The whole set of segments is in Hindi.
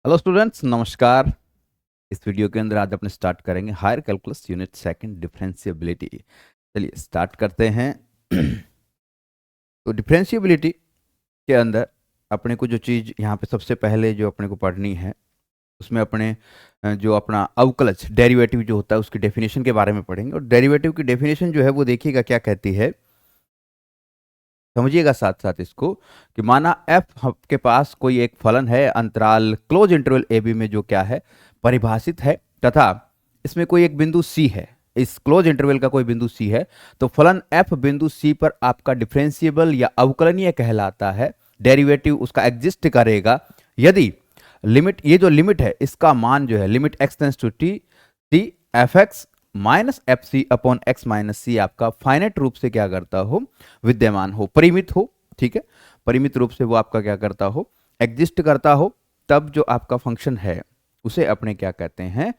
हेलो स्टूडेंट्स, नमस्कार। इस वीडियो के अंदर आज अपने स्टार्ट करेंगे higher calculus unit second differentiability. चलिए स्टार्ट करते हैं। तो डिफरेंशिएबिलिटी के अंदर अपने को जो चीज़ यहाँ पे सबसे पहले जो अपने को पढ़नी है, उसमें अपने जो अपना अवकलज डेरिवेटिव जो होता है उसकी डेफिनेशन के बारे में पढ़ेंगे। और डेरिवेटिव की डेफिनेशन जो है वो देखिएगा क्या कहती है, समझिएगा साथ साथ इसको। कि माना f के पास कोई एक फलन है अंतराल क्लोज इंटरवल ए बी में जो क्या है परिभाषित है, तथा इसमें कोई एक बिंदु c है, इस क्लोज इंटरवल का कोई बिंदु c है, तो फलन f बिंदु c पर आपका डिफरेंशिएबल या अवकलनीय कहलाता है। डेरिवेटिव उसका एग्जिस्ट करेगा यदि लिमिट, ये जो लिमिट है इसका मान जो है limit x tends to t t f x minus F C upon x minus c आपका फाइनाइट रूप से क्या करता हो, विद्यमान हो, परिमित हो। ठीक है, परिमित रूप से वो आपका क्या करता हो, एग्जिस्ट करता हो, तब जो आपका फंक्शन है उसे अपने क्या कहते हैं,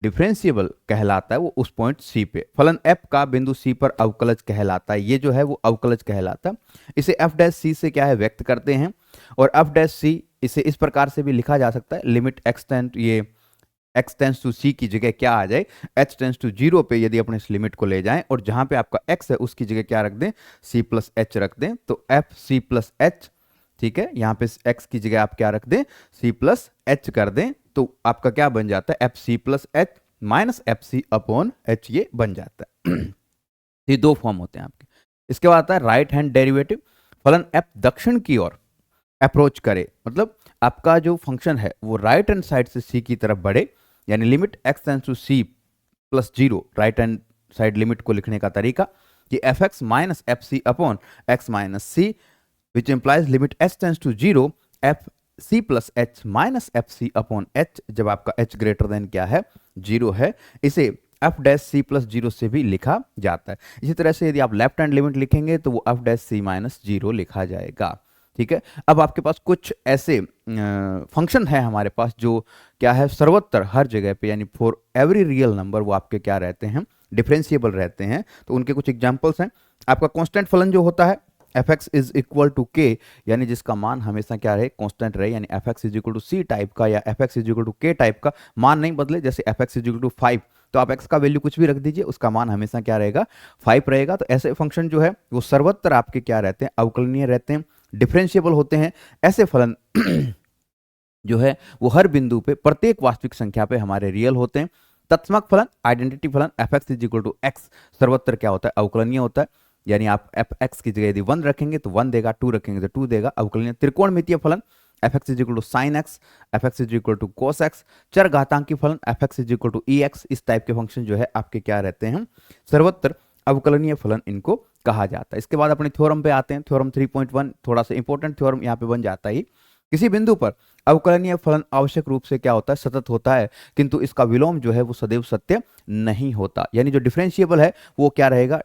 डिफरेंशिएबल कहलाता है। वो उस पॉइंट सी पे फलन एफ का बिंदु सी पर अवकलज कहलाता है। ये जो है वो अवकलज कहलाता है। इसे एफ डैश सी से क्या है व्यक्त करते हैं, और एफ डैश सी इसे इस प्रकार से भी लिखा जा सकता है, लिमिट एक्स टेंड ये x टेंस टू c की जगह क्या आ जाए, h टेंस टू 0 पे यदि अपने इस लिमिट को ले जाएं और जहां पे आपका x है उसकी जगह क्या रख दें, c प्लस एच रख दें, तो एफ सी प्लस एच। ठीक है, यहाँ पे x की जगह आप क्या रख दें, c प्लस एच कर दें, तो आपका क्या बन जाता है, f c plus h minus F C upon h, ये बन जाता है। ये दो फॉर्म होते हैं आपके। इसके बाद आता है राइट हैंड डेरिवेटिव। फलन f दक्षिण की ओर अप्रोच करे, मतलब आपका जो फंक्शन है वो राइट हैंड साइड से c की तरफ बढ़े, यानी limit x tends to c plus 0, right hand side limit को लिखने का तरीका कि F x minus F C upon x minus c, which implies limit h tends to 0 f c plus h minus F C upon h, जब आपका h ग्रेटर देन क्या है, 0 है। इसे एफ डैश सी प्लस 0 से भी लिखा जाता है। इसी तरह से यदि आप लेफ्ट हैंड लिमिट लिखेंगे तो वो एफ डैश सी माइनस 0 लिखा जाएगा। ठीक है, अब आपके पास कुछ ऐसे फंक्शन है हमारे पास जो क्या है सर्वत्र हर जगह पे, यानी फॉर एवरी रियल नंबर वो आपके क्या रहते हैं, डिफरेंशिएबल रहते हैं। तो उनके कुछ एग्जांपल्स हैं। आपका कांस्टेंट फलन जो होता है f x is equal to k, यानी जिसका मान हमेशा क्या रहे, कांस्टेंट रहे, यानी f x is equal to c type का या f x is equal to k type का, मान नहीं बदले। जैसे f x is equal to 5, तो आप x का वैल्यू कुछ भी रख दीजिए, उसका मान हमेशा क्या रहेगा, 5 रहेगा। तो ऐसे फंक्शन जो है वो सर्वत्र आपके क्या रहते हैं, अवकलनीय रहते हैं, डिफरेंशिएबल होते हैं। ऐसे फलन जो है वो हर बिंदु पे प्रत्येक वास्तविक संख्या पे हमारे रियल होते हैं। तत्समक फलन, आइडेंटिटी फलन f x is equal to x सर्वत्र क्या होता है, अवकलनीय होता है। यानी आप एफ एक्स की जगह यदि 1 रखेंगे तो 1 देगा, 2 रखेंगे तो 2 देगा, अवकलनीय। त्रिकोणमितीय फलन f x is equal to sine x, f x is equal to cos x. चर घातांकी फलन f x is equal to e x. इस टाइप के फंक्शन जो है आपके क्या रहते हैं, सर्वत्र अवकलनीय फलन इनको कहा जाता है। इसके बाद अपने थ्योरम पे आते हैं। थ्योरम 3.1 थोड़ा सा इंपॉर्टेंट थ्योरम यहाँ पे बन जाता है। किसी बिंदु पर अवकलनीय फलन आवश्यक रूप से क्या होता है, सतत होता है, किंतु इसका विलोम जो है वो सदैव सत्य नहीं होता। यानी जो डिफरेंशिएबल है वो क्या रहेगा,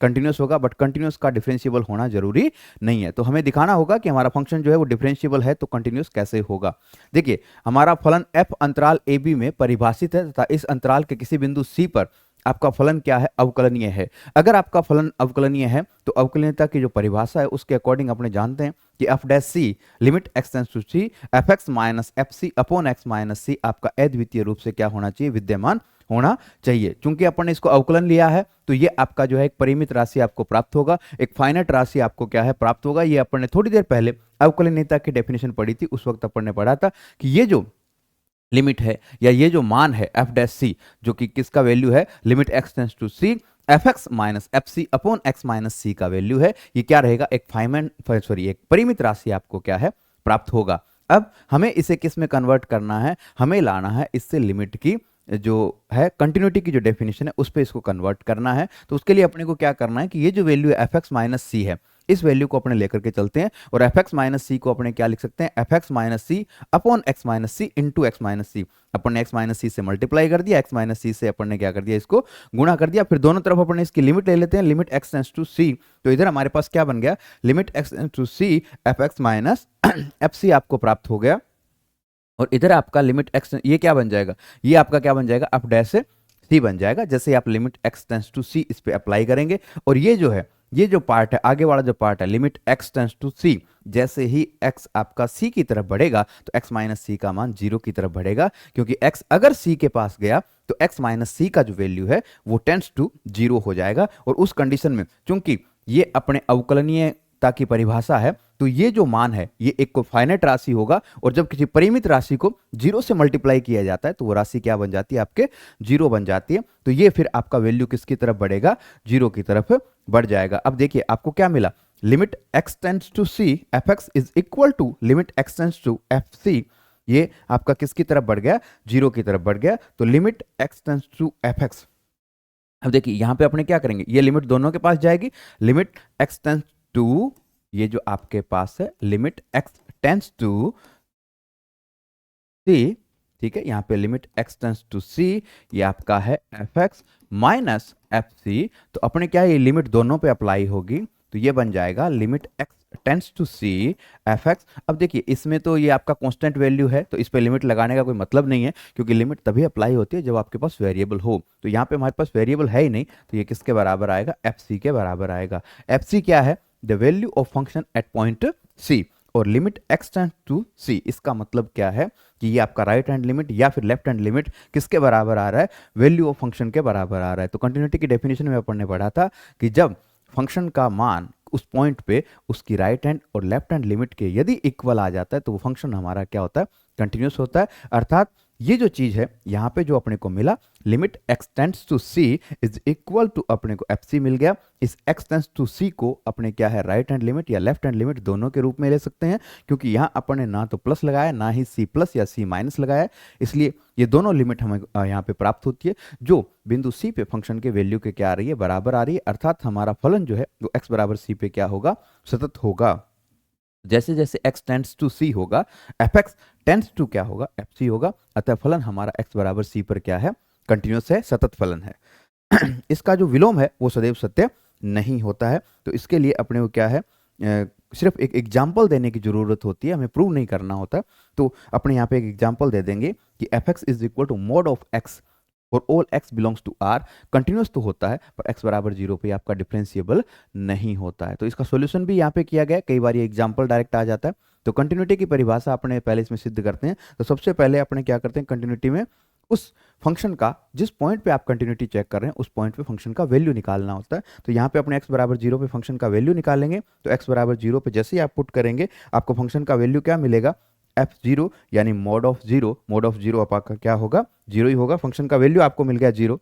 कंटिन्यूस होगा, बट कंटिन्यूस का डिफरेंशिएबल होना जरूरी नहीं है। तो हमें दिखाना होगा कि हमारा फंक्शन जो है वो डिफरेंशिएबल है तो कंटिन्यूस कैसे होगा। देखिए, हमारा फलन f अंतराल ए बी में परिभाषित है तथा इस अंतराल के किसी बिंदु c पर आपका फलन क्या है, अवकलनीय है। अगर आपका फलन अवकलनीय है तो अवकलनीयता की जो परिभाषा है उसके अकॉर्डिंग अपने जानते हैं कि f dash c limit x tends to c f x minus F C upon x minus c आपका अद्वितीय रूप से क्या होना चाहिए, विद्यमान होना चाहिए। चूंकि अपन ने इसको अवकलन लिया है तो ये आपका जो है एक परिमित राशि आपको प्राप्त होगा, एक फाइनाइट राशि आपको क्या है प्राप्त होगा। ये अपन ने थोड़ी देर पहले अवकलनीयता की डेफिनेशन पढ़ी थी, उस वक्त अपन ने पढ़ा था कि ये जो लिमिट है या ये जो मान है एफ डैश सी, जो कि किसका वैल्यू है, limit x tends to c f x minus F C upon x minus c का वैल्यू है, ये क्या रहेगा, एक परिमित राशि आपको क्या है प्राप्त होगा। अब हमें इसे किस में कन्वर्ट करना है, हमें लाना है इससे लिमिट की जो है कंटिन्यूटी की जो डेफिनेशन है उस पर इसको कन्वर्ट करना है। तो उसके लिए अपने को क्या करना है कि ये जो value F x minus c है इस वैल्यू को अपने लेकर के चलते हैं, और एफ एक्स माइनस सी को अपने क्या लिख सकते हैं, एफ एक्स माइनस सी अपॉन एक्स माइनस सी इंटू एक्स माइनस सी। अपन ने एक्स माइनस सी से मल्टीप्लाई कर दिया, एक्स माइनस सी से अपन ने क्या कर दिया, इसको गुणा कर दिया। फिर दोनों तरफ अपन ने इसकी लिमिट ले लेते हैं, limit x tends to c. तो इधर हमारे पास क्या बन गया, limit x tends to c f x minus F c आपको प्राप्त हो गया, और इधर आपका लिमिट एक्स ये क्या बन जाएगा, ये आपका क्या बन जाएगा, एफ डैश से सी बन जाएगा। जैसे आप लिमिट एक्स टेंड्स टू सी इस पे अप्लाई करेंगे और ये जो है ये जो पार्ट है, आगे वाला जो पार्ट है, limit x tends to c, जैसे ही x आपका c की तरफ बढ़ेगा तो x माइनस सी का मान 0 की तरफ बढ़ेगा, क्योंकि x अगर c के पास गया तो x माइनस सी का जो वैल्यू है वो टेंस टू 0 हो जाएगा। और उस कंडीशन में चूंकि ये अपने अवकलनीयता की परिभाषा है, तो ये जो मान है ये एक को फाइनाइट राशि होगा, और जब किसी परिमित राशि को 0 से मल्टीप्लाई किया जाता है तो वो राशि क्या बन जाती है, आपके 0 बन जाती है। तो ये फिर आपका वैल्यू किसकी तरफ बढ़ेगा, 0 की तरफ बढ़ जाएगा। अब देखिए आपको क्या मिला, limit x tends to c f x is equal to limit x tends to f c, ये आपका किसकी तरफ बढ़ गया, 0 की तरफ बढ़ गया। तो limit x tends to f x, अब देखिए यहां पे अपने क्या करेंगे, ये लिमिट दोनों के पास जाएगी, लिमिट x टेंड्स टू, ये जो आपके पास है limit x tends to c, ठीक है, यहाँ पे limit x tends to c, ये आपका है f x minus F c. तो अपने क्या है, ये लिमिट दोनों पे अप्लाई होगी, तो ये बन जाएगा limit x tends to c f x. अब देखिए इसमें तो ये आपका कांस्टेंट वैल्यू है, तो इस पे लिमिट लगाने का कोई मतलब नहीं है, क्योंकि लिमिट तभी अप्लाई होती है जब आपके पास वेरिएबल हो। तो यहाँ पे हमारे पास वेरिएबल है ही नहीं, तो ये किसके बराबर आएगा, एफ सी के बराबर आएगा। एफ सी क्या है, the value of function at point c, और limit x tends to c, इसका मतलब क्या है कि ये आपका राइट हैंड लिमिट या फिर लेफ्ट हैंड लिमिट किसके बराबर आ रहा है, वैल्यू ऑफ फंक्शन के बराबर आ रहा है। तो कंटिन्यूटी की डेफिनेशन में अपन ने पढ़ा था कि जब फंक्शन का मान उस पॉइंट पे उसकी राइट हैंड और लेफ्ट हैंड लिमिट के यदि इक्वल आ जाता है तो वो फंक्शन हमारा क्या होता है, कंटिन्यूस होता है। अर्थात ये जो चीज है यहाँ पे जो अपने को मिला, limit x tends to c is equal to अपने को एफ सी मिल गया। इस x टेंड्स टू c को अपने क्या है, राइट हैंड लिमिट या लेफ्ट हैंड लिमिट दोनों के रूप में ले सकते हैं, क्योंकि यहाँ अपने ना तो प्लस लगाया ना ही c प्लस या c माइनस लगाया है, इसलिए ये दोनों लिमिट हमें यहाँ पे प्राप्त होती है, जो बिंदु c पे फंक्शन के वैल्यू के क्या आ रही है, बराबर आ रही है। अर्थात हमारा फलन जो है वो x बराबर c पे क्या होगा, सतत होगा। जैसे जैसे x टेंड्स टू c होगा, एफ एक्स टेंड्स टू क्या होगा, एफ सी होगा। अतः फलन हमारा x बराबर c पर क्या है, कंटिन्यूस है, सतत फलन है। इसका जो विलोम है वो सदैव सत्य नहीं होता है। तो इसके लिए अपने को क्या है, सिर्फ एक एग्जाम्पल देने की जरूरत होती है, हमें प्रूव नहीं करना होता। तो अपने यहाँ पे एक एग्जाम्पल दे देंगे कि F x is equal to mod of x और all x belongs to r, continuous तो होता है पर x बराबर 0 पे आपका डिफरेंशिएबल नहीं होता है। तो इसका सॉल्यूशन भी यहाँ पे किया गया है, कई बार ये एग्जांपल डायरेक्ट आ जाता है। तो कंटिन्यूटी की परिभाषा अपने पहले इसमें सिद्ध करते हैं। तो सबसे पहले अपने क्या करते हैं, कंटिन्यूटी में उस फंक्शन का जिस पॉइंट पे आप कंटिन्यूटी चेक कर रहे हैं उस पॉइंट पे फंक्शन का वैल्यू निकालना होता है। तो यहाँ पे अपने x बराबर 0 पे फंक्शन का वैल्यू निकालेंगे। तो x बराबर 0 पे जैसे ही आप पुट करेंगे आपको फंक्शन का वैल्यू क्या मिलेगा, f0 यानी मोड ऑफ 0, मोड ऑफ 0 आपका क्या होगा, 0 ही होगा, फंक्शन का वैल्यू आपको मिल गया 0।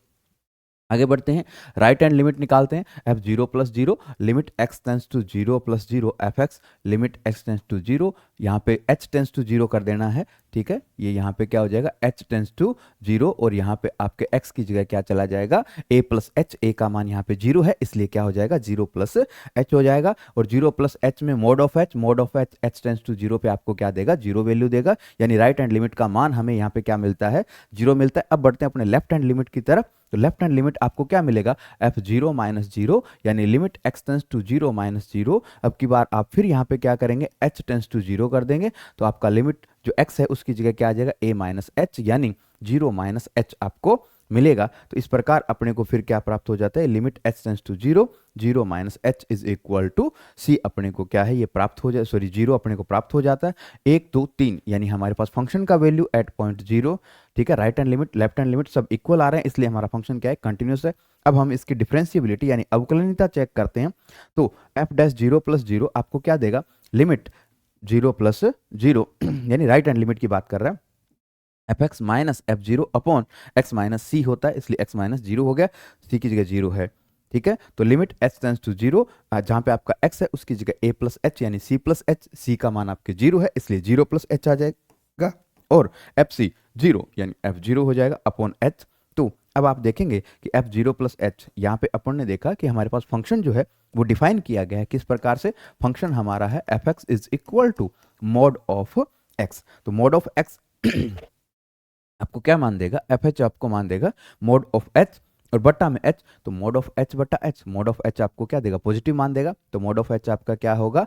आगे बढ़ते हैं, राइट हैंड लिमिट निकालते हैं, f 0 plus 0, limit x tends to 0 plus 0 f x, limit x tends to 0, यहाँ पे h टेंस टू 0 कर देना है, ठीक है। ये यहाँ पे क्या हो जाएगा, h टेंस टू 0, और यहाँ पे आपके x की जगह क्या चला जाएगा, a प्लस h, a का मान यहाँ पे 0 है इसलिए क्या हो जाएगा, 0 प्लस h हो जाएगा। और 0 प्लस h में mod of h, mod of h h tends to 0 पे आपको क्या देगा, 0 वैल्यू देगा, यानी राइट हैंड लिमिट का मान हमें यहाँ पे क्या मिलता है, 0 मिलता है। अब बढ़ते हैं अपने लेफ्ट हैंड लिमिट की तरफ। तो लेफ्ट हैंड लिमिट आपको क्या मिलेगा, f0 माइनस 0, यानी limit x tends to 0 minus 0। अब की बार आप फिर यहाँ पे क्या करेंगे, h टेंस टू 0 कर देंगे, तो आपका लिमिट जो x है उसकी जगह क्या आ जाएगा, a माइनस h, यानी 0 माइनस h आपको मिलेगा। तो इस प्रकार अपने को फिर क्या प्राप्त हो जाता है, limit h tends to 0, 0 minus h is equal to c, अपने को क्या है ये प्राप्त हो जाए, सॉरी 0 अपने को प्राप्त हो जाता है। 1 2 3 यानी हमारे पास फंक्शन का वैल्यू एट पॉइंट 0, ठीक है, right hand limit left hand limit सब इक्वल आ रहे हैं, इसलिए हमारा फंक्शन क्या है, कंटिन्यूस है। अब हम इसकी डिफरेंशिएबिलिटी यानी अवकलनीयता चेक करते हैं। तो एफ डैश 0 प्लस 0 आपको क्या देगा, लिमिट 0 प्लस 0 यानी राइट हैंड लिमिट की बात कर रहा है, f x minus f 0 upon x minus c होता है, इसलिए एक्स माइनस 0 हो गया, सी की जगह 0 है, ठीक है। तो लिमिट h टेंस टू 0, जहां पे आपका x है उसकी जगह a प्लस एच यानी c प्लस एच, सी का मान आपके 0 है इसलिए 0 प्लस h आ जाएगा, और एफ सी 0 यानी f 0 हो जाएगा अपॉन h। तो अब आप देखेंगे कि f 0 प्लस एच, यहाँ पे अपन ने देखा कि हमारे पास फंक्शन जो है वो डिफाइन किया गया है किस प्रकार से, फंक्शन हमारा है f x is equal to mod of x. तो मोड ऑफ एक्स आपको क्या मान देगा, एफ एच आपको मान देगा मोड ऑफ एच और बट्टा में एच, तो मोड ऑफ एच बट्टा एच, मोड ऑफ एच आपको क्या देगा, पॉजिटिव मान देगा, तो मोड ऑफ एच आपका क्या होगा,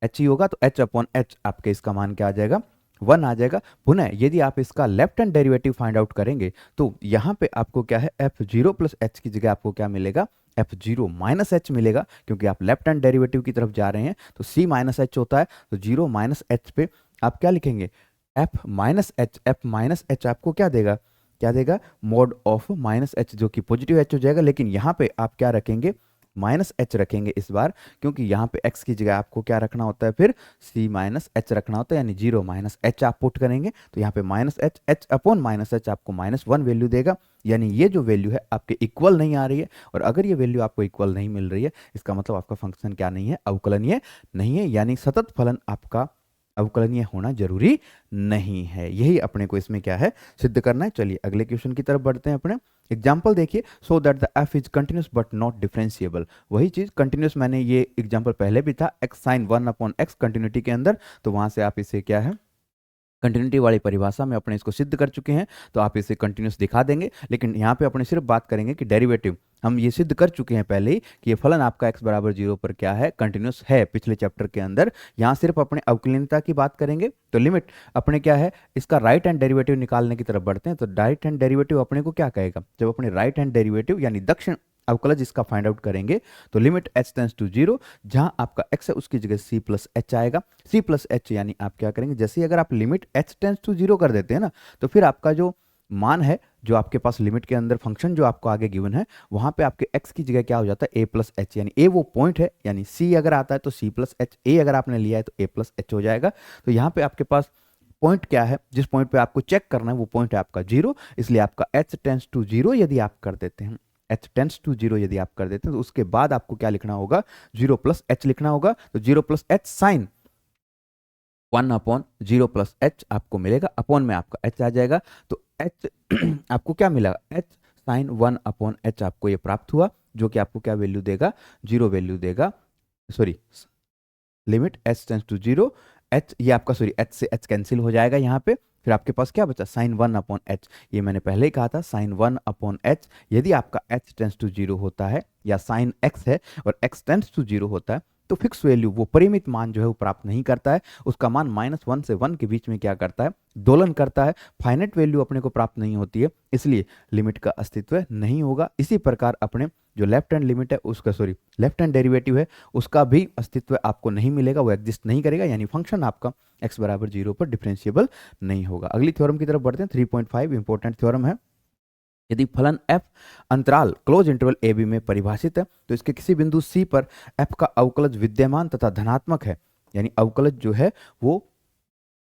एच ही होगा, तो एच अपॉन एच आपके इसका मान क्या आ जाएगा, 1 आ जाएगा। पुनः यदि आप इसका left hand derivative find out करेंगे तो यहाँ पे आपको क्या है, एफ 0 प्लस एच की जगह आपको क्या मिलेगा, एफ जीरो माइनस एच मिलेगा, क्योंकि आप लेफ्ट हैंड डेरिवेटिव की तरफ जा रहे हैं तो सी माइनस एच होता है, तो जीरो माइनस एच पे आप क्या लिखेंगे, F minus H. F minus H आपको क्या देगा, क्या देगा, मोड ऑफ माइनस एच, जो कि पॉजिटिव एच हो जाएगा। लेकिन यहाँ पे आप क्या रखेंगे, माइनस एच रखेंगे इस बार, क्योंकि यहाँ पे x की जगह आपको क्या रखना होता है, फिर c माइनस एच रखना होता है, यानी जीरो माइनस एच आप पुट करेंगे तो यहाँ पे minus H, H upon minus H आपको -1 वैल्यू देगा। यानी ये जो वैल्यू है आपके इक्वल नहीं आ रही है, और अगर ये वैल्यू आपको इक्वल नहीं मिल रही है, इसका मतलब आपका फंक्शन क्या नहीं है, अवकलनीय नहीं है, यानी सतत फलन आपका अवकलनीय होना जरूरी नहीं है। यही अपने को इसमें क्या है, सिद्ध करना है। चलिए अगले क्वेश्चन की तरफ बढ़ते हैं। अपने एग्जाम्पल देखिए, so that the F is continuous but not differentiable. वही चीज कंटिन्यूस, मैंने ये एग्जाम्पल पहले भी था, एक्स साइन 1/x कंटिन्यूटी के अंदर, तो वहां से आप इसे क्या है, कंटिन्यूटी वाली परिभाषा में अपने इसको सिद्ध कर चुके हैं, तो आप इसे कंटिन्यूस दिखा देंगे। लेकिन यहाँ पे अपने सिर्फ बात करेंगे कि डेरिवेटिव, हम ये सिद्ध कर चुके हैं पहले ही कि ये फलन आपका x बराबर 0 पर क्या है, कंटिन्यूस है, पिछले चैप्टर के अंदर। यहाँ सिर्फ अपने अवकलनीयता की बात करेंगे। तो लिमिट अपने क्या है, इसका राइट हैंड डेरिवेटिव निकालने की तरफ बढ़ते हैं। तो राइट हैंड डेरिवेटिव अपने को क्या कहेगा, जब अपने राइट हैंड डेरिवेटिव यानी दक्षिण अवकलज इसका फाइंड आउट करेंगे, तो लिमिट h टेंस टू 0, जहां आपका x है उसकी जगह c प्लस एच आएगा। c प्लस एच यानी आप क्या करेंगे, जैसे ही अगर आप लिमिट h टेंस टू 0 कर देते हैं ना, तो फिर आपका जो मान है, जो आपके पास लिमिट के अंदर फंक्शन जो आपको आगे गिवन है, वहां पे आपके x की जगह क्या हो जाता है, a प्लस एच, यानी a वो पॉइंट है, यानी c अगर आता है तो c प्लस एच, a अगर आपने लिया है तो a प्लस एच हो जाएगा। तो यहाँ पे आपके पास पॉइंट क्या है, जिस पॉइंट पे आपको चेक करना है वो पॉइंट है आपका 0, इसलिए आपका h टेंस टू 0 यदि आप कर देते हैं, h टेंस टू 0 यदि आप कर देते हैं, तो उसके बाद आपको क्या लिखना होगा, 0 प्लस एच लिखना होगा। तो 0 plus h sign 1/0 plus h आपको मिलेगा, अपॉन में आपका h आ जाएगा। तो h आपको क्या मिला, h साइन 1/h आपको ये प्राप्त हुआ, जो कि आपको क्या वैल्यू देगा, 0 वैल्यू देगा। Sorry, limit h tends to 0, h ये आपका, सॉरी h से h कैंसिल हो जाएगा यहाँ पे, फिर आपके पास क्या बचा, साइन 1/h। ये मैंने पहले ही कहा था, साइन 1/h यदि आपका h टेंस टू 0 होता है, या साइन x है और x टेंस टू 0 होता है, तो फिक्स वैल्यू, वो परिमित मान जो है वो प्राप्त नहीं करता है। उसका मान -1 से 1 के बीच में क्या करता है, दोलन करता है, फाइनाइट वैल्यू अपने को प्राप्त नहीं होती है, इसलिए लिमिट का अस्तित्व नहीं होगा। इसी प्रकार अपने जो लेफ्ट हैंड लिमिट है उसका, सॉरी लेफ्ट हैंड डेरिवेटिव है उसका भी अस्तित्व आपको नहीं मिलेगा, वो एग्जिस्ट नहीं करेगा, यानी फंक्शन आपका x बराबर 0 पर डिफरेंशिएबल नहीं होगा। अगली थ्योरम की तरफ बढ़ते हैं। 3.5 इंपॉर्टेंट थ्योरम है। यदि फलन f अंतराल क्लोज इंटरवल ए बी में परिभाषित है, तो इसके किसी बिंदु c पर f का अवकलज विद्यमान तथा धनात्मक है, यानी अवकलज जो है वो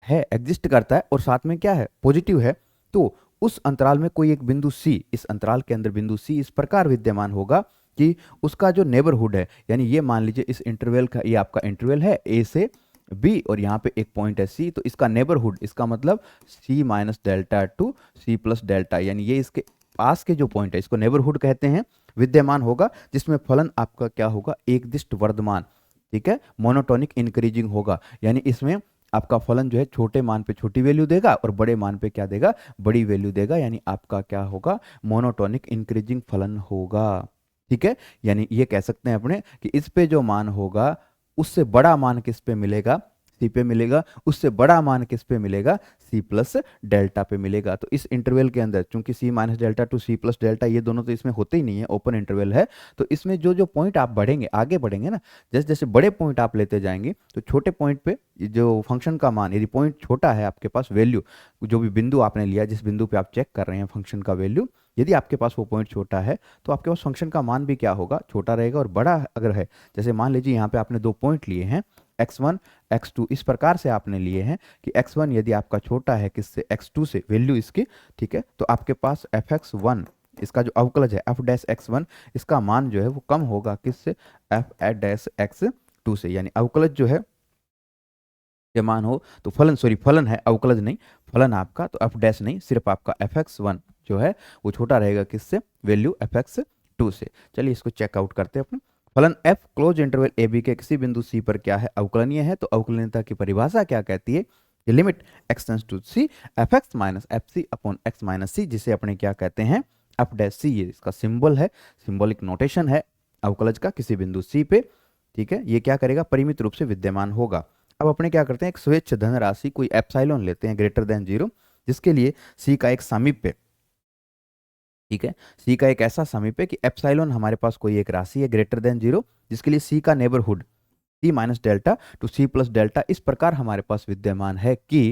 है, एग्जिस्ट करता है, और साथ में क्या है, पॉजिटिव है, तो उस अंतराल में कोई एक बिंदु c, इस अंतराल के अंदर बिंदु c इस प्रकार विद्यमान होगा कि उसका जो नेबरहुड है, यानी ये मान लीजिए इस इंटरवल का, ये आपका इंटरवल है a से b, और यहाँ पे एक पॉइंट है c, तो इसका नेबरहुड, इसका मतलब c minus delta to c plus delta, यानी ये इसके पास के जो पॉइंट है इसको नेबरहुड कहते हैं, विद्यमान होगा, जिसमें फलन आपका क्या होगा, एक दिष्ट वर्धमान, ठीक है, मोनोटोनिक इंक्रीजिंग होगा, यानी इसमें आपका फलन जो है छोटे मान पे छोटी वैल्यू देगा और बड़े मान पे क्या देगा, बड़ी वैल्यू देगा, यानी आपका क्या होगा, मोनोटोनिक इंक्रीजिंग फलन होगा। ठीक है, यानी ये कह सकते हैं अपने कि इस पे जो मान होगा उससे बड़ा मान किस पे मिलेगा, सी पे मिलेगा, उससे बड़ा मान किस पे मिलेगा, सी प्लस डेल्टा पे मिलेगा। तो इस इंटरवल के अंदर चूंकि c minus delta to C plus delta ये दोनों तो इसमें होते ही नहीं है, ओपन इंटरवल है, तो इसमें जो जो पॉइंट आप बढ़ेंगे, आगे बढ़ेंगे ना, जैसे जैसे बड़े पॉइंट आप लेते जाएंगे, तो छोटे पॉइंट पे जो फंक्शन का मान, यदि पॉइंट छोटा है आपके पास, वैल्यू जो भी बिंदु आपने लिया, जिस बिंदु पे आप चेक कर रहे हैं फंक्शन का वैल्यू, यदि आपके पास वो पॉइंट छोटा है तो आपके पास फंक्शन का मान भी क्या होगा, छोटा रहेगा। और बड़ा अगर है, जैसे मान लीजिए यहाँ पे आपने दो पॉइंट लिए हैं, x1 x2, इस प्रकार से आपने लिए हैं कि x1 यदि आपका छोटा है किससे, x2 से, वैल्यू इसकी, ठीक है, तो आपके पास fx1 इसका जो अवकलज है f डैश x1, इसका मान जो है वो कम होगा किससे, f डैश x2 से, यानी अवकलज जो है के मान हो तो फलन, सॉरी फलन है, अवकलज नहीं, फलन आपका तो f डैश नहीं, सिर्फ आपका fx1 जो है वो छोटा रहेगा किससे, वैल्यू fx2 से। चलिए इसको चेकआउट करते हैं अपने। फलन f close interval a b के किसी बिंदु c पर क्या है, अवकलनीय है। तो अवकलनीयता की परिभाषा क्या कहती है, limit x tends to c fx minus fc upon x minus c, जिसे अपने क्या कहते हैं, f डैश c, ये इसका सिंबल है, सिंबॉलिक नोटेशन है अवकलज का किसी बिंदु c पे। ठीक है, ये क्या करेगा, परिमित रूप से विद्यमान होगा। अब अपने क्या करते हैं, एक स्वेच्छ धन राशि कोई एप्सिलॉन लेते हैं ग्रेटर देन 0, जिसके लिए c का एक सामीप्य ठीक है। सी का एक ऐसा समीप है कि एप्सिलॉन हमारे पास कोई एक राशि है ग्रेटर देन जीरो, जिसके लिए सी का neighbourhood C minus delta to C plus delta इस प्रकार हमारे पास विद्यमान है कि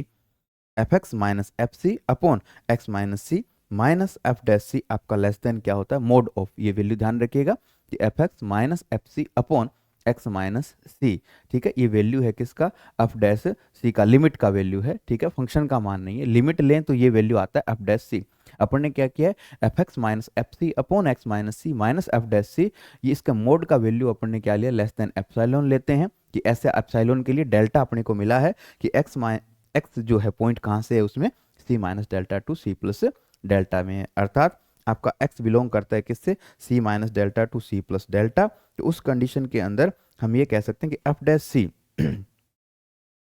F x minus F C upon x minus सी माइनस एफ डैश सी आपका लेस देन क्या होता है, मोड ऑफ, ये वैल्यू ध्यान रखिएगा कि F x minus F C upon x minus c. ठीक है, ये वैल्यू है किसका, एफ डैश सी का, लिमिट का वैल्यू है। ठीक है, फंक्शन का मान नहीं है, लिमिट लें तो ये वैल्यू आता है एफ डैश सी। अपन ने क्या किया है, f x minus F C upon x minus सी माइनस एफ डैश सी, ये इसका मोड का वैल्यू अपन ने क्या लिया, लेस देन एप्सिलॉन लेते हैं कि ऐसे एप्सिलॉन के लिए डेल्टा अपने को मिला है कि एक्स जो है पॉइंट कहाँ से है उसमें, c minus delta to C plus delta में है, अर्थात आपका एक्स बिलोंग करता है किससे, c minus delta to C plus delta. तो उस कंडीशन के अंदर हम ये कह सकते हैं कि एफ डैश सी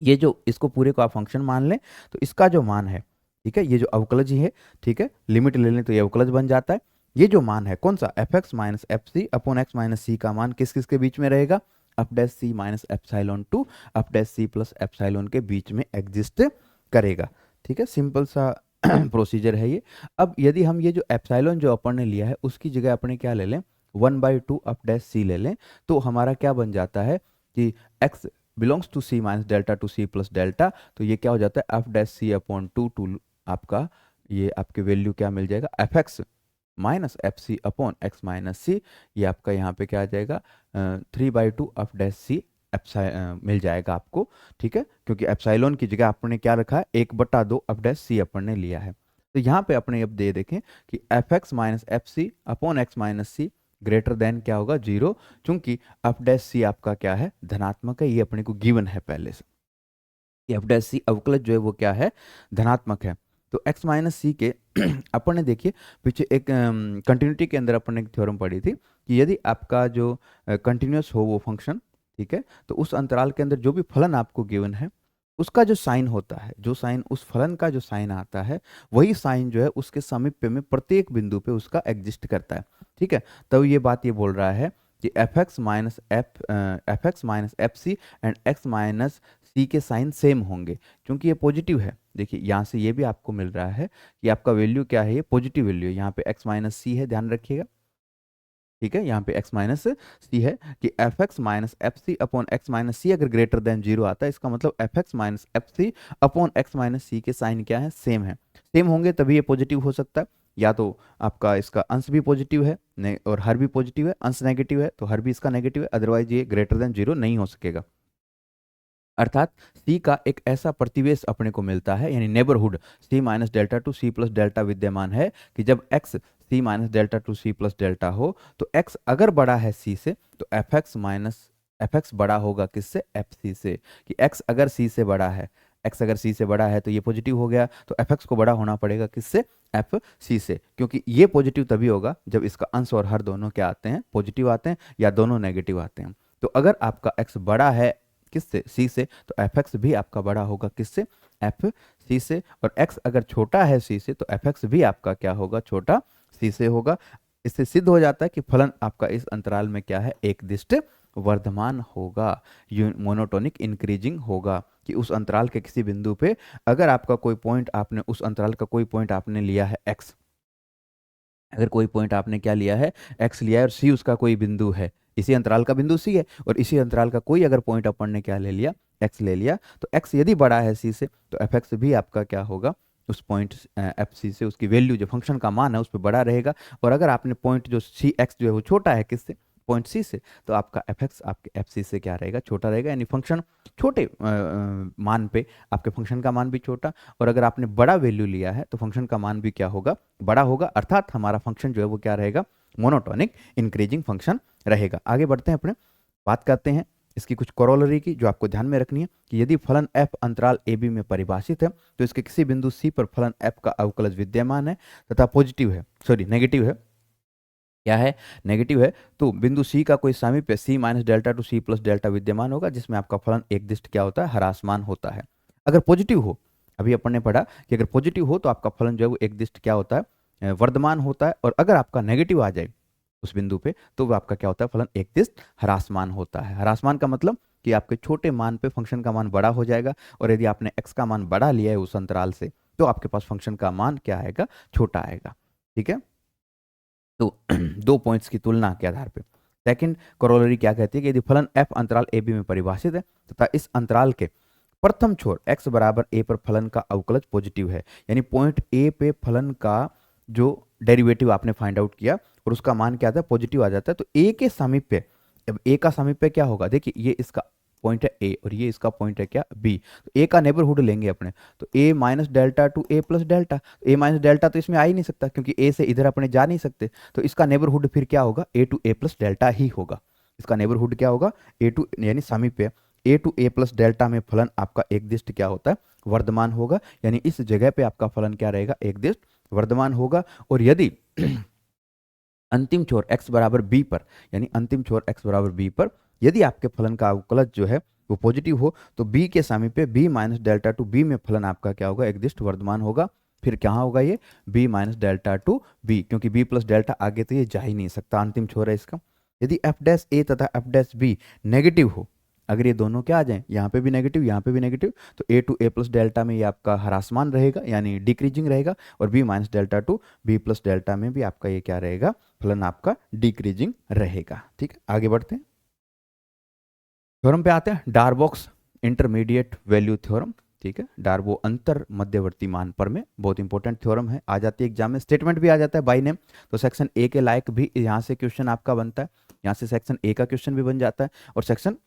ये जो इसको पूरे को आप फंक्शन मान लें तो इसका जो मान है, ठीक है, ये जो अवकलज ही है, ठीक है, लिमिट ले लें तो ये अवकलज बन जाता है। ये जो मान है कौन सा, f x minus F C upon x minus c का मान किस किस के बीच में रहेगा, f dash c minus epsilon to f dash c plus epsilon के बीच में एग्जिस्ट करेगा। ठीक है, सिंपल सा प्रोसीजर है ये। अब यदि हम ये जो एप्सिलॉन जो अपन ने लिया है उसकी जगह अपने क्या ले लें, 1/2 एफ डैश सी ले लें, तो हमारा क्या बन जाता है कि x belongs to c minus delta to C plus delta, तो ये क्या हो जाता है, f dash c upon two आपका ये आपके वैल्यू क्या मिल जाएगा, f x minus F C upon x minus c, ये आपका यहाँ पे क्या आ जाएगा 3/2 एफ डैश सी मिल जाएगा आपको। ठीक है, क्योंकि एप्सिलॉन की जगह आपने क्या रखा है, 1/2 एफ डैश सी अपन ने लिया है। तो यहाँ पे अपने अब दे देखें कि F x minus F C upon x minus c greater than क्या होगा, जीरो, चूंकि एफ डैश सी आपका क्या है, धनात्मक है, ये अपने को गिवन है पहले से, एफ डैश सी अवकलज जो है वो क्या है, धनात्मक है। तो x माइनस सी के अपन ने देखिए पीछे एक कंटिन्यूटी के अंदर अपन ने एक थ्योरम पढ़ी थी कि यदि आपका जो कंटिन्यूस हो वो फंक्शन, ठीक है, तो उस अंतराल के अंदर जो भी फलन आपको गिवन है उसका जो साइन होता है, जो साइन उस फलन का जो साइन आता है, वही साइन जो है उसके सामीप्य में प्रत्येक बिंदु पे उसका एग्जिस्ट करता है। ठीक है, तो ये बात ये बोल रहा है कि F x minus F c and x minus c के साइन सेम होंगे, क्योंकि ये पॉजिटिव है। देखिए यहाँ से ये भी आपको मिल रहा है कि आपका वैल्यू क्या है, ये पॉजिटिव वैल्यू है, यहाँ पे एक्स माइनस सी है, ध्यान रखिएगा। ठीक है, यहाँ पे x माइनस सी है कि F x minus F C upon x minus c अगर ग्रेटर देन जीरो आता है, इसका मतलब f x minus F C upon x minus c के साइन क्या है, सेम है। सेम होंगे तभी ये पॉजिटिव हो सकता है, या तो आपका इसका अंश भी पॉजिटिव है और हर भी पॉजिटिव है, अंश नेगेटिव है तो हर भी इसका नेगेटिव है, अदरवाइज ये ग्रेटर देन जीरो नहीं हो सकेगा। अर्थात सी का एक ऐसा प्रतिवेश अपने को मिलता है, यानी neighbourhood C minus delta to C plus delta विद्यमान है कि जब x c minus delta to C plus delta हो तो एक्स अगर बड़ा है सी से तो एफ एक्स बड़ा होगा किससे, एफ सी से, कि एक्स अगर सी से बड़ा है, एक्स अगर सी से बड़ा है तो ये पॉजिटिव हो गया, तो एफ एक्स को बड़ा होना पड़ेगा किससे, एफ सी से, क्योंकि ये पॉजिटिव तभी होगा जब इसका अंश और हर दोनों क्या आते हैं, पॉजिटिव आते हैं या दोनों नेगेटिव आते हैं। तो अगर आपका एक्स बड़ा है किससे, सी से, तो एफ एक्स भी आपका बड़ा होगा किससे, एफ सी से, और एक्स अगर छोटा है सी से तो एफ एक्स भी आपका क्या होगा, छोटा सी से होगा। इससे सिद्ध हो जाता है कि फलन आपका इस अंतराल में क्या है, एक दिष्ट वर्धमान होगा, मोनोटोनिक इंक्रीजिंग होगा, कि उस अंतराल के किसी बिंदु पे अगर आपका कोई पॉइंट आपने उस अंतराल का कोई पॉइंट आपने लिया है एक्स, अगर कोई पॉइंट आपने क्या लिया है, एक्स लिया है और सी उसका कोई बिंदु है, इसी अंतराल का बिंदु सी है, और इसी अंतराल का कोई अगर पॉइंट अपन ने क्या ले लिया, एक्स ले लिया, तो एक्स यदि बड़ा है सी से तो एफ एक्स भी आपका क्या होगा, उस पॉइंट एफ सी से उसकी वैल्यू जो फंक्शन का मान है उस पर बड़ा रहेगा। और अगर आपने पॉइंट जो सी एक्स जो है वो छोटा है किससे, पॉइंट सी से, तो आपका एफ एक्स आपके एफ सी से क्या रहेगा, छोटा रहेगा, यानी फंक्शन छोटे मान पे आपके फंक्शन का मान भी छोटा, और अगर आपने बड़ा वैल्यू लिया है तो फंक्शन का मान भी क्या होगा, बड़ा होगा, अर्थात हमारा फंक्शन जो है वो क्या रहेगा, मोनोटोनिक इंक्रीजिंग फंक्शन रहेगा। आगे बढ़ते हैं, अपने बात करते हैं इसकी कुछ कोरोलरी की जो आपको ध्यान में रखनी है कि यदि फलन f अंतराल a b में परिभाषित है तो इसके किसी बिंदु c पर फलन f का अवकलज विद्यमान है तथा पॉजिटिव है, सॉरी नेगेटिव है, क्या है, नेगेटिव है, तो बिंदु C का कोई सामीप्य C minus delta to C plus delta विद्यमान होगा जिसमें आपका फलन एक दिष्ट क्या होता है, ह्रासमान होता है। अगर पॉजिटिव हो, अभी अपन ने पढ़ा कि अगर पॉजिटिव हो तो आपका फलन जो है वो एक दिष्ट क्या होता है, वर्धमान होता है, और अगर आपका नेगेटिव आ जाए उस बिंदु पे तो वो आपका क्या होता है, फलन एक दिष्ट ह्रासमान होता है। ह्रासमान का मतलब कि आपके छोटे मान पे फंक्शन का मान बड़ा हो जाएगा, और यदि आपने x का मान बड़ा लिया है उस अंतराल से तो आपके पास फंक्शन का मान क्या आएगा, छोटा आएगा। ठीक है, तो दो पॉइंट्स की तुलना के आधार पे सेकंड करोलरी क्या कहती है कि यदि फलन f अंतराल ए बी में परिभाषित है तथा इस अंतराल के प्रथम छोर x बराबर a पर फलन का अवकलज पॉजिटिव है, यानी पॉइंट a पे फलन का जो डेरिवेटिव आपने फाइंड आउट किया और उसका मान क्या आता है, पॉजिटिव आ जाता है, तो a के सामीप्य, अब a का सामीप्य क्या होगा, देखिए ये इसका पॉइंट है a और ये इसका पॉइंट है क्या b, तो a का नेबरहुड लेंगे अपने, तो a minus delta to a plus delta, a minus delta तो इसमें आ ही नहीं सकता क्योंकि a से इधर अपने जा नहीं सकते, तो इसका नेबरहुड फिर क्या होगा, a to a plus delta ही होगा। इसका नेबरहुड क्या होगा, a टू यानी सामीप्य a to a plus delta में फलन आपका एकदिष्ट क्या होता है, वर्धमान होगा, यानी इस जगह पे आपका फलन क्या रहेगा, एकदिष्ट वर्धमान होगा। और यदि अंतिम छोर x बराबर b पर, यानी अंतिम छोर x बराबर b पर यदि आपके फलन का अवकलज जो है वो पॉजिटिव हो तो b के सामीप्य b minus delta to b में फलन आपका क्या होगा, एकदिष्ट वर्धमान होगा। फिर क्या होगा ये b minus delta to b, क्योंकि b प्लस डेल्टा आगे तो ये जा ही नहीं सकता, अंतिम छोर है इसका। यदि f डैश a तथा f डैश b नेगेटिव हो, अगर ये दोनों क्या आ जाए, यहाँ पे भी नेगेटिव यहाँ पे भी नेगेटिव, तो a to a plus delta में ये आपका ह्रासमान रहेगा यानी डिक्रीजिंग रहेगा, और b minus delta to b plus delta में भी आपका ये क्या रहेगा, फलन आपका डिक्रीजिंग रहेगा। ठीक है, आगे बढ़ते हैं, थ्योरम पे आते हैं, डार्बोक्स इंटरमीडिएट वैल्यू थ्योरम। ठीक है, डार्बो अंतर मध्यवर्ती मान पर में बहुत इंपॉर्टेंट थ्योरम है, आ जाती है एग्जाम में, स्टेटमेंट भी आ जाता है बाई नेम, तो सेक्शन ए के लायक भी यहाँ से क्वेश्चन आपका बनता है, यहाँ से सेक्शन ए का क्वेश्चन भी बन जाता है, और सेक्शन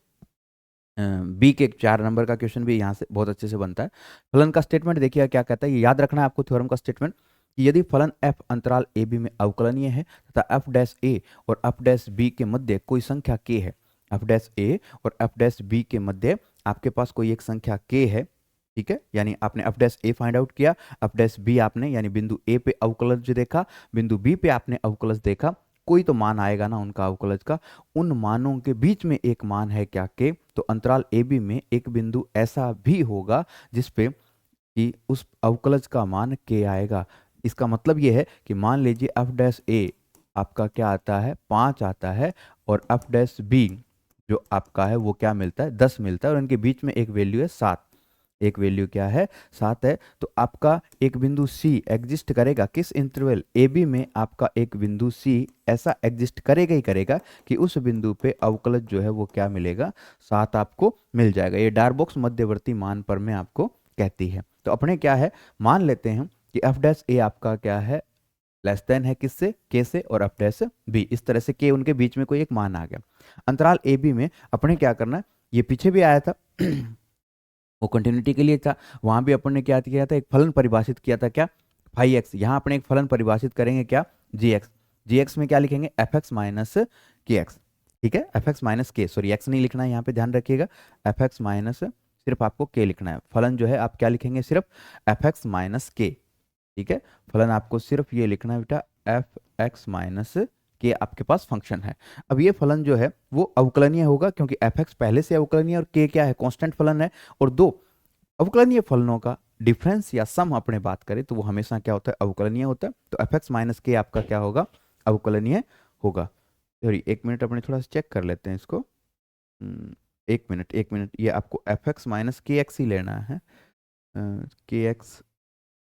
बी के 4 नंबर का क्वेश्चन भी यहाँ से बहुत अच्छे से बनता है। फलन का स्टेटमेंट देखिए क्या कहता है, ये याद रखना है आपको थ्योरम का स्टेटमेंट, कि यदि फलन f अंतराल ए बी में अवकलनीय है तथा f डैश ए और f डैश बी के मध्य कोई संख्या k है, f डैश ए और f डैश बी के मध्य आपके पास कोई एक संख्या k है, ठीक है, यानी आपने f डैश ए फाइंड आउट किया, f डैश बी आपने यानी बिंदु a पे अवकलज देखा, बिंदु b पे आपने अवकलज देखा, कोई तो मान आएगा ना उनका अवकलज का, उन मानों के बीच में एक मान है क्या के, तो अंतराल ए बी में एक बिंदु ऐसा भी होगा जिसपे कि उस अवकलज का मान के आएगा। इसका मतलब ये है कि मान लीजिए एफ डैश ए आपका क्या आता है, 5 आता है, और एफ डैश बी जो आपका है वो क्या मिलता है, 10 मिलता है, और इनके बीच में एक वैल्यू है 7, एक वैल्यू क्या है, 7 है, तो आपका एक बिंदु C एग्जिस्ट करेगा किस इंटरवल ए बी में, आपका एक बिंदु C ऐसा एग्जिस्ट करेगा ही करेगा कि उस बिंदु पे अवकलज जो है वो क्या मिलेगा, 7 आपको मिल जाएगा। ये डार्बोक्स मध्यवर्ती मान पर में आपको कहती है। तो अपने क्या है, मान लेते हैं कि एफ डैश ए आपका क्या है, लेस देन है किससे, के से, और एफ डैश बी, इस तरह से के उनके बीच में कोई एक मान आ गया। अंतराल ए बी में अपने क्या करना है, ये पीछे भी आया था वो कंटिन्यूटी के लिए था, वहां भी अपन ने क्या किया था, एक फलन परिभाषित किया था, क्या, फाई एक्स, यहाँ अपने एक फलन परिभाषित करेंगे क्या, जी एक्स, जी एक्स में क्या लिखेंगे, F x minus k x, ठीक है, एफ एक्स माइनस के, सॉरी एक्स नहीं लिखना है यहाँ पे, ध्यान रखिएगा, एफ एक्स माइनस सिर्फ आपको के लिखना है, फलन जो है आप क्या लिखेंगे, सिर्फ एफ एक्स माइनस के, ठीक है, फलन आपको सिर्फ ये लिखना है बेटा, एफ एक्स माइनस के आपके पास फंक्शन है। अब ये फलन जो है वो अवकलनीय होगा क्योंकि एफ एक्स पहले से अवकलनीय और के क्या है, कांस्टेंट फलन है, और दो अवकलनीय फलनों का डिफरेंस या सम अपने बात करें तो वो हमेशा क्या होता है, अवकलनीय होता है, तो एफ एक्स माइनस के आपका क्या होगा, अवकलनीय होगा। सॉरी एक मिनट, अपने थोड़ा सा चेक कर लेते हैं इसको, एक मिनट एक मिनट, ये आपको F x minus k x ही लेना है, के एक्स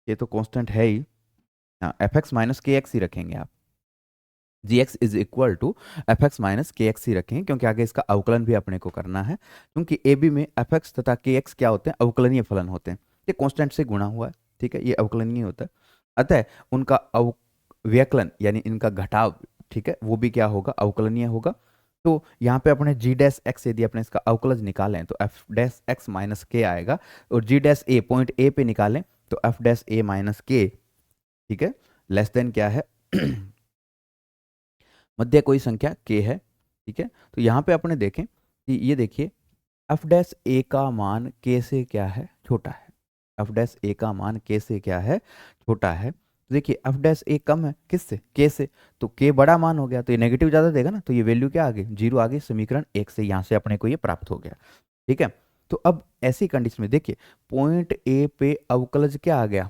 ये तो कांस्टेंट है ही, हाँ f x minus k x ही रखेंगे आप, g x is equal to f x minus k x ही रखें क्योंकि आगे इसका अवकलन भी अपने को करना है, क्योंकि ए बी में एफ एक्स तथा के एक्स क्या होते हैं, अवकलनीय फलन होते हैं, ये कांस्टेंट से गुणा हुआ है, ठीक है, ये अवकलनीय होता है, अतः उनका व्यकलन यानी इनका घटाव, ठीक है, वो भी क्या होगा, अवकलनीय होगा। तो यहाँ पे अपने जी डैश एक्स यदि अपने इसका अवकलज निकालें तो एफ डैश एक्स माइनस के आएगा, और जी डैश ए पॉइंट ए पे निकालें तो एफ डैश ए माइनस के, ठीक है, लेस देन क्या है मध्य कोई संख्या k है, ठीक है, तो यहाँ पे अपने देखें कि ये देखिए f डैश a का मान k से क्या है, छोटा है, f डैश a का मान k से क्या है, छोटा है, तो देखिए f डैश a कम है किससे, k से, तो k बड़ा मान हो गया, तो ये नेगेटिव ज़्यादा देगा ना, तो ये वैल्यू क्या आ गई, 0 आ गई, समीकरण 1 से यहाँ से अपने को ये प्राप्त हो गया, ठीक है। तो अब ऐसी कंडीशन में देखिए पॉइंट ए पे अवकलज क्या आ गया,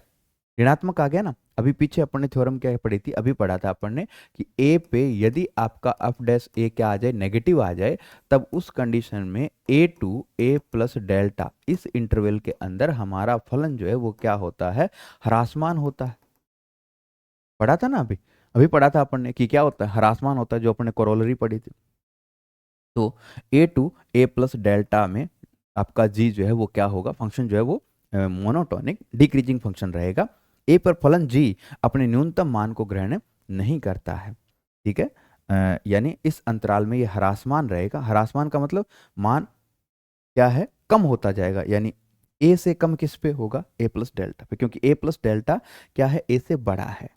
ऋणात्मक आ गया ना। अभी पीछे अपन ने थ्योरम क्या पढ़ी थी, अभी पढ़ा था अपन ने कि ए पे यदि आपका एफ डैश ए क्या आ जाए, नेगेटिव आ जाए, तब उस कंडीशन में ए टू ए प्लस डेल्टा इस इंटरवल के अंदर हमारा फलन जो है वो क्या होता है, ह्रासमान होता है, पढ़ा था ना अभी, अभी पढ़ा था अपन ने कि क्या होता है, ह्रासमान होता है, जो अपन ने कोरोलरी पढ़ी थी। तो ए टू ए प्लस डेल्टा में आपका जी जो है वो क्या होगा, फंक्शन जो है वो मोनोटोनिक डिक्रीजिंग फंक्शन रहेगा। ए पर फलन जी अपने न्यूनतम मान को ग्रहण नहीं करता है, ठीक है। यानी इस अंतराल में ये ह्रासमान रहेगा। ह्रासमान का मतलब मान क्या है, कम होता जाएगा, यानी ए से कम किस पे होगा, ए प्लस डेल्टा पे, क्योंकि ए प्लस डेल्टा क्या है, ए से बड़ा है।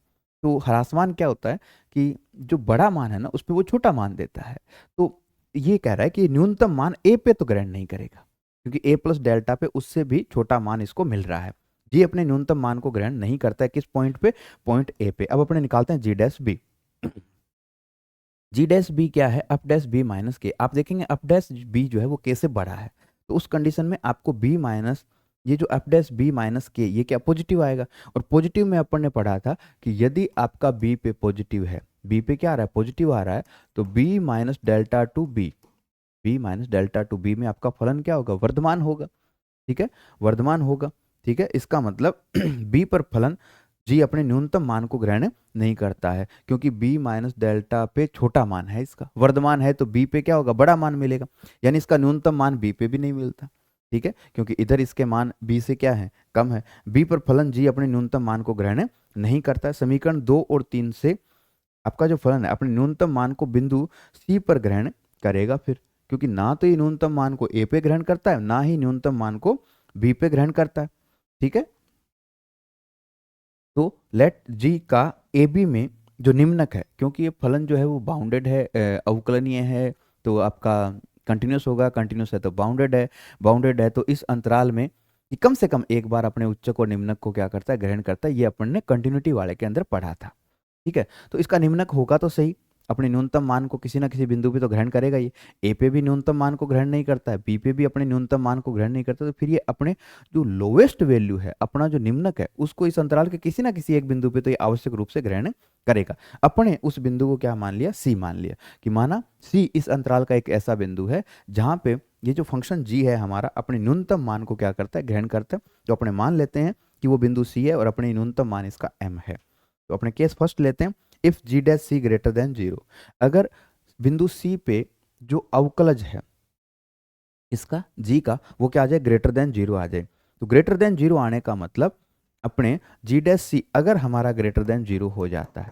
तो ह्रासमान क्या होता है कि जो बड़ा मान है ना उस पे वो छोटा मान देता है। तो ये कह रहा है कि न्यूनतम मान ए पे तो ग्रहण नहीं करेगा, क्योंकि ए प्लस डेल्टा पे उससे भी छोटा मान इसको मिल रहा है। जी अपने न्यूनतम मान को ग्रहण नहीं करता है, किस पॉइंट पे, पॉइंट ए पे। अब अपने निकालते हैं जी डैश बी। जी डैश बी क्या है, अप डैश बी माइनस के। आप देखेंगे अप डैश बी जो है वो के से बड़ा है, तो उस कंडीशन में आपको बी माइनस, ये जो अप डैश बी माइनस के, ये क्या पॉजिटिव आएगा। और पॉजिटिव में अपन ने पढ़ा था कि यदि आपका बी पे पॉजिटिव है, बी पे क्या आ रहा है, पॉजिटिव आ रहा है, तो b minus delta to b, b minus delta to b में आपका फलन क्या होगा, वर्धमान होगा, ठीक है, वर्धमान होगा, ठीक है। इसका मतलब बी पर फलन जी अपने न्यूनतम मान को ग्रहण नहीं करता है, क्योंकि b माइनस डेल्टा पे छोटा मान है, इसका वर्धमान है, तो b पे क्या होगा, बड़ा मान मिलेगा। यानी इसका न्यूनतम मान b पे भी नहीं मिलता, ठीक है, क्योंकि इधर इसके मान b से क्या है, कम है। b पर फलन g अपने न्यूनतम मान को ग्रहण नहीं करता है। समीकरण 2 और 3 से आपका जो फलन है अपने न्यूनतम मान को बिंदु c पर ग्रहण करेगा फिर, क्योंकि ना तो ये न्यूनतम मान को a पे ग्रहण करता है, ना ही न्यूनतम मान को b पे ग्रहण करता है, ठीक है। तो लेट जी का ए बी में जो निम्नक है, क्योंकि ये फलन जो है वो बाउंडेड है, अवकलनीय है, तो आपका कंटिन्यूस होगा, कंटिन्यूस है तो बाउंडेड है, बाउंडेड है तो इस अंतराल में ये कम से कम एक बार अपने उच्चक और निम्नक को क्या करता है, ग्रहण करता है। ये अपन ने कंटिन्यूटी वाले के अंदर पढ़ा था, ठीक है। तो इसका निम्नक होगा तो सही, अपने न्यूनतम मान को किसी ना किसी बिंदु पे तो ग्रहण करेगा। ये ए पे भी न्यूनतम मान को ग्रहण नहीं करता है, बी पे भी अपने न्यूनतम मान को ग्रहण नहीं करता, तो फिर ये अपने जो लोवेस्ट वैल्यू है, अपना जो निम्नक है, उसको इस अंतराल के किसी ना किसी एक बिंदु पे तो ये आवश्यक रूप से ग्रहण करेगा। अपने उस बिंदु को क्या मान लिया, सी मान लिया, कि माना सी इस अंतराल का एक ऐसा बिंदु है जहां पे ये जो फंक्शन जी है हमारा अपने न्यूनतम मान को क्या करता है, ग्रहण करता है। तो अपने मान लेते हैं कि वो बिंदु सी है और अपने न्यूनतम मान इसका एम है। तो अपने केस फर्स्ट लेते हैं, if g dash c greater than zero. अगर बिंदु सी पे जो अवकलज है इसका जी का, वो क्या आ जाए, ग्रेटर देन जीरो आ जाए। तो ग्रेटर देन जीरो आने का मतलब अपने जी डैश सी अगर हमारा ग्रेटर देन जीरो हो जाता है,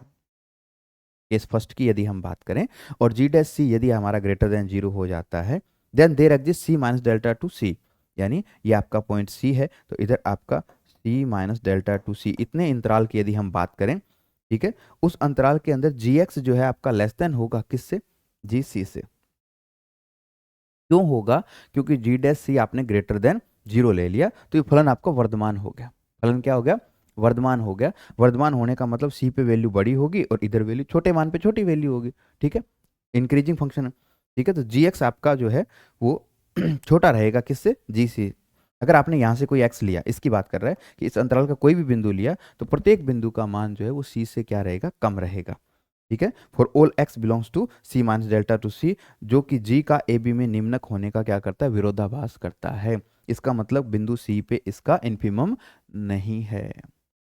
केस फर्स्ट की यदि हम बात करें, और जी डैश सी यदि हमारा ग्रेटर देन जीरो हो जाता है, then there exist c minus delta to c, यानी ये आपका पॉइंट सी है, तो इधर आपका c minus delta to c, इतने अंतराल की यदि हम बात करें, ठीक है, उस अंतराल के अंदर जी एक्स जो है आपका लेस देन होगा किससे, जी सी से। क्यों होगा, क्योंकि जी डैश सी आपने ग्रेटर देन जीरो ले लिया, तो ये फलन आपका वर्धमान हो गया। फलन क्या हो गया, वर्धमान हो गया। वर्धमान होने का मतलब सी पे वैल्यू बड़ी होगी और इधर वैल्यू छोटे मान पे छोटी वैल्यू होगी, ठीक है, इंक्रीजिंग फंक्शन है, ठीक है। तो जी एक्स आपका जो है वो छोटा रहेगा किससे, जी सी। अगर आपने यहाँ से कोई एक्स लिया, इसकी बात कर रहा है कि इस अंतराल का कोई भी बिंदु लिया, तो प्रत्येक बिंदु का मान जो है वो सी से क्या रहेगा, कम रहेगा, ठीक है। For all x belongs to c minus delta to c, जो कि जी का ए बी में निम्नक होने का क्या करता है, विरोधाभास करता है। इसका मतलब बिंदु सी पे इसका इन्फिमम नहीं है।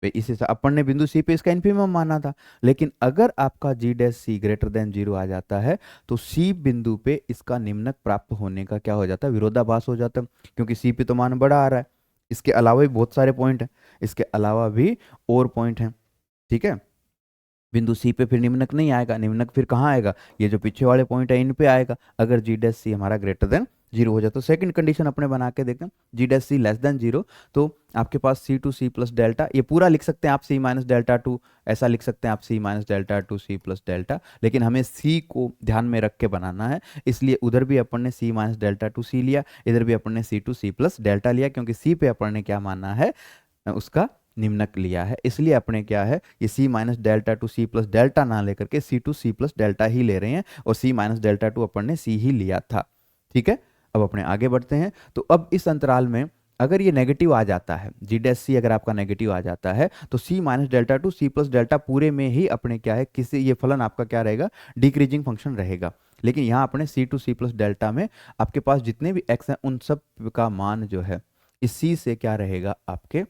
इसी से अपन ने बिंदु सी पे इसका इन्फिमम माना था, लेकिन अगर आपका जी dash c greater than zero आ जाता है, तो सी बिंदु पे इसका निम्नक प्राप्त होने का क्या हो जाता है, विरोधाभास हो जाता है, क्योंकि सी पे तो मान बड़ा आ रहा है। इसके अलावा भी बहुत सारे पॉइंट हैं, इसके अलावा भी और पॉइंट हैं, ठीक है। बिंदु सी पे फिर निम्नक नहीं आएगा, निम्नक फिर कहाँ आएगा, ये जो पीछे वाले पॉइंट है इन पे आएगा, अगर जी डैश सी हमारा ग्रेटर देन जीरो हो जाए। तो सेकंड कंडीशन अपने बना के देखते हैं, जी डैश सी लेस देन जीरो, तो आपके पास सी टू सी प्लस डेल्टा, ये पूरा लिख सकते हैं आप सी माइनस डेल्टा टू, ऐसा लिख सकते हैं आप c minus delta to C plus delta, लेकिन हमें सी को ध्यान में रख के बनाना है, इसलिए उधर भी अपन ने सी माइनस डेल्टा टू सी लिया, इधर भी अपन ने सी टू सी प्लस डेल्टा लिया, क्योंकि सी पे अपन ने क्या माना है, उसका निम्नक लिया है। इसलिए अपने क्या है, ये c minus delta to C plus delta ना लेकर के c to C plus delta ही ले रहे हैं, और सी माइनस डेल्टा टू अपन ने सी ही लिया था, ठीक है। अब अपने आगे बढ़ते हैं। तो अब इस अंतराल में अगर ये नेगेटिव आ जाता है, जी डैश सी अगर आपका नेगेटिव आ जाता है, तो c minus delta to C plus delta पूरे में ही अपने क्या है, किसी ये फलन आपका क्या रहेगा, डिक्रीजिंग फंक्शन रहेगा। लेकिन यहाँ अपने सी टू सी प्लस डेल्टा में आपके पास जितने भी एक्स हैं उन सब का मान जो है इस सी से क्या रहेगा, आपके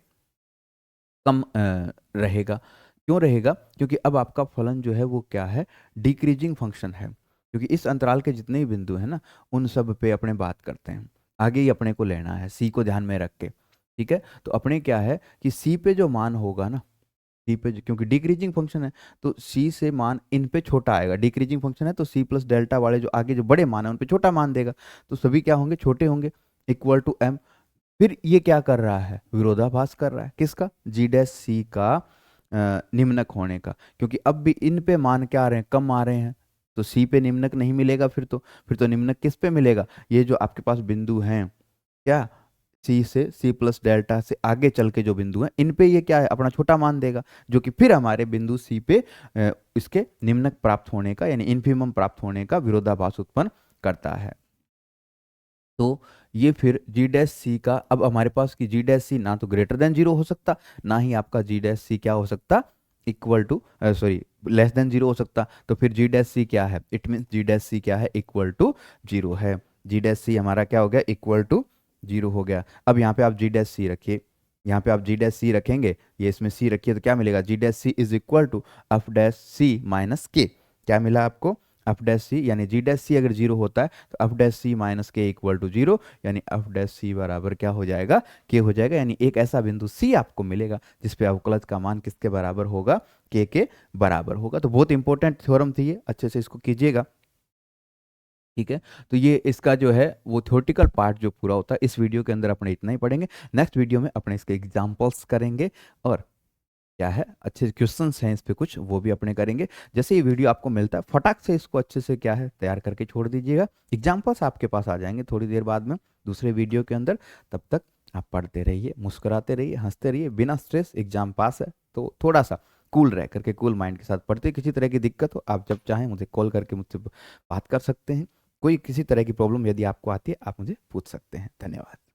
कम रहेगा। क्यों रहेगा? क्योंकि अब आपका फलन जो है वो क्या है, डिक्रीजिंग फंक्शन है, क्योंकि इस अंतराल के जितने भी बिंदु हैं ना, उन सब पे अपने बात करते हैं, आगे ही अपने को लेना है सी को ध्यान में रख के। ठीक है, तो अपने क्या है कि सी पे जो मान होगा ना, सी पे क्योंकि डिक्रीजिंग फंक्शन है तो सी से मान इन पे छोटा आएगा, डिक्रीजिंग फंक्शन है तो सी प्लस डेल्टा वाले जो आगे जो बड़े मान है उन पे छोटा मान देगा, तो सभी क्या होंगे, छोटे होंगे, इक्वल टू एम। फिर ये क्या कर रहा है, विरोधाभास कर रहा है, किसका, जी डैश सी का निम्नक होने का, क्योंकि अब भी इन पे मान क्या आ रहे हैं, कम आ रहे हैं, तो सी पे निम्नक नहीं मिलेगा, फिर तो निम्नक किस पे मिलेगा, ये जो आपके पास बिंदु हैं, क्या, सी से सी प्लस डेल्टा से आगे चल के जो बिंदु हैं इन पे ये क्या है, अपना छोटा मान देगा, जो कि फिर हमारे बिंदु सी पे इसके निम्नक प्राप्त होने का यानी इन्फीमम प्राप्त होने का विरोधाभास उत्पन्न करता है। तो ये फिर जी डैश सी का, अब हमारे पास की जी डैश सी ना तो ग्रेटर देन जीरो हो सकता, ना ही आपका जी डैश सी क्या हो सकता, equal to sorry less than zero हो सकता, तो फिर जी डैश सी क्या है, it means G dash C क्या है, इक्वल टू जीरो है, जी डैश सी हमारा क्या हो गया, इक्वल टू जीरो हो गया। अब यहाँ पे आप जी डैश सी रखिए, यहाँ पे आप जी डैश सी रखेंगे, ये इसमें सी रखिए तो क्या मिलेगा, g dash c is equal to f dash c minus k, क्या मिला आपको, एफ डैश सी, यानी जी डैश सी अगर जीरो होता है तो एफ डैश सी माइनस के इक्वल टू जीरो, यानी एफ डैश सी बराबर क्या हो जाएगा, के हो जाएगा, यानी एक ऐसा बिंदु सी आपको मिलेगा जिसपे अवकलज का मान किसके बराबर होगा, के बराबर होगा। तो बहुत इंपॉर्टेंट थ्योरम थी ये, अच्छे से इसको कीजिएगा। ठीक है, तो ये इसका जो है वो थ्योरेटिकल पार्ट जो पूरा होता है इस वीडियो के अंदर अपने इतना ही पढ़ेंगे। नेक्स्ट वीडियो में अपने इसके एग्जाम्पल्स करेंगे और क्या है अच्छे क्वेश्चंस हैं इस पे कुछ वो भी अपने करेंगे। जैसे ये वीडियो आपको मिलता है फटाक से इसको अच्छे से क्या है तैयार करके छोड़ दीजिएगा, एग्जाम्पल्स आपके पास आ जाएंगे थोड़ी देर बाद में दूसरे वीडियो के अंदर। तब तक आप पढ़ते रहिए, मुस्कुराते रहिए, हंसते रहिए, बिना स्ट्रेस, एग्जाम पास है तो थोड़ा सा कूल रह करके कूल माइंड के साथ पढ़ते। किसी तरह की दिक्कत हो आप जब चाहें मुझे कॉल करके मुझसे बात कर सकते हैं, कोई किसी तरह की प्रॉब्लम यदि आपको आती है आप मुझे पूछ सकते हैं। धन्यवाद।